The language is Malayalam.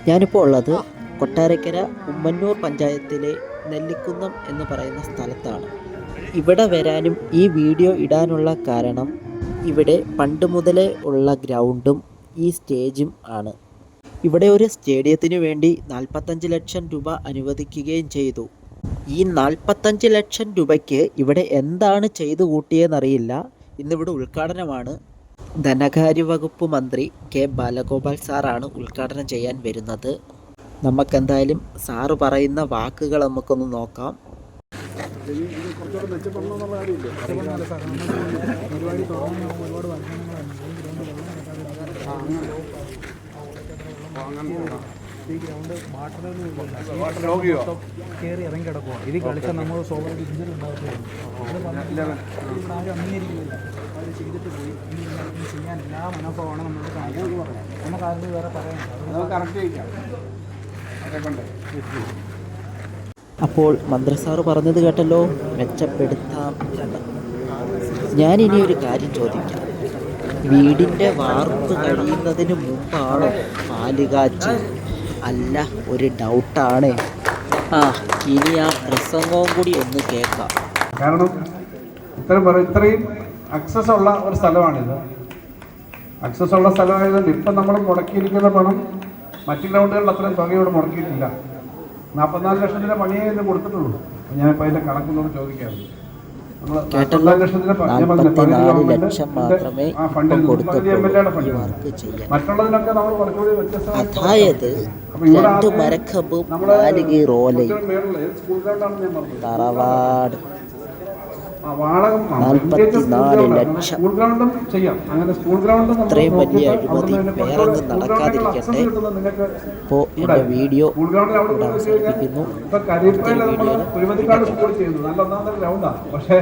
ഞാനിപ്പോൾ ഉള്ളത് കൊട്ടാരക്കര ഉമ്മന്നൂർ പഞ്ചായത്തിലെ നെല്ലിക്കുന്നം എന്ന് പറയുന്ന സ്ഥലത്താണ്. ഇവിടെ വരാനും ഈ വീഡിയോ ഇടാനുള്ള കാരണം ഇവിടെ പണ്ട് മുതലേ ഉള്ള ഗ്രൗണ്ടും ഈ സ്റ്റേജും ആണ്. ഇവിടെ ഒരു സ്റ്റേഡിയത്തിനു വേണ്ടി 45 ലക്ഷം രൂപ അനുവദിക്കുകയും ചെയ്തു. ഈ 45 ലക്ഷം രൂപയ്ക്ക് ഇവിടെ എന്താണ് ചെയ്തു കൂട്ടിയെന്നറിയില്ല. ഇന്നിവിടെ ഉദ്ഘാടനമാണ്. ധനകാര്യ വകുപ്പ് മന്ത്രി കെ ബാലഗോപാൽ സാറാണ് ഉദ്ഘാടനം ചെയ്യാൻ വരുന്നത്. നമുക്കെന്തായാലും സാറ് പറയുന്ന വാക്കുകൾ നമുക്കൊന്ന് നോക്കാം. ഈ ഗ്രൗണ്ട് കയറി ഇറങ്ങി കിടക്കുക. ഇത് കളിച്ചാൽ നമ്മൾ സ്വാഭാവിക ഇഞ്ചറി ഉണ്ടാകുകയാണ്. ഇവിടെ ആരും അംഗീകരിക്കുന്നില്ല. അവർ ചെയ്തിട്ട് പോയി ഇനി ചെയ്യാൻ എല്ലാ മനോഭാവമാണ് നമ്മളോട് കാണിക്കുന്നത്. നമുക്ക് ആരും വേറെ പറയാനുണ്ട്. അപ്പോൾ മന്ത്രി സാറ് പറഞ്ഞത് കേട്ടല്ലോ, മെച്ചപ്പെടുത്താം എന്ന്. ഞാനിനി ഒരു കാര്യം ചോദിക്കാം. വീടിൻ്റെ വാർപ്പ് കഴിയുന്നതിന് മുമ്പാണോ പാല് കാച്ചി? അല്ല, ഒരു ഡൗട്ടാണ്. ഇനി ആ പ്രസംഗവും കൂടി ഒന്ന് കേൾക്കാം. കാരണം ഇത്രയും അക്സസ് ഉള്ള ഒരു സ്ഥലമാണിത്. അക്സസ് ഉള്ള സ്ഥലമായതുകൊണ്ട് ഇപ്പം നമ്മൾ മുടക്കിയിരിക്കുന്ന പണം മറ്റ് ഗ്രൗണ്ടുകളിൽ അത്രയും തുക ഇവിടെ മുടക്കിയിട്ടില്ല. 44 ലക്ഷത്തിൻ്റെ പണിയേ ഇത് കൊടുത്തിട്ടുള്ളൂ. ഞാനിപ്പോൾ അതിൻ്റെ കണക്കൊന്നും ചോദിക്കാറുണ്ട്. കേട്ടല്ലോ, 44 ലക്ഷം മാത്രമേ മറ്റുള്ളതിനൊക്കെ നമ്മൾ കുറച്ചുകൂടി വ്യത്യസ്ത. അതായത് 2 മരക്കമ്പും 4 ഗീറോലയും തറവാട് 44 ലക്ഷം. സ്കൂൾ ഗ്രൗണ്ടും ചെയ്യാം. അങ്ങനെ സ്കൂൾ ഗ്രൗണ്ടും ഇത്രയും വലിയ അഴിമതി വേറൊന്നും നടക്കാതിരിക്കട്ടെ. ഇപ്പോൾ എൻ്റെ വീഡിയോ ഇവിടെ അവസാനിപ്പിക്കുന്നു. ഇപ്പൊ കരിപ്പയിൽ നമ്മൾ കുരുമതിക്കാട് സ്കൂൾ ചെയ്യുന്നു. നല്ല ഒന്നാമത്തെ ഗ്രൗണ്ടാണ്. പക്ഷേ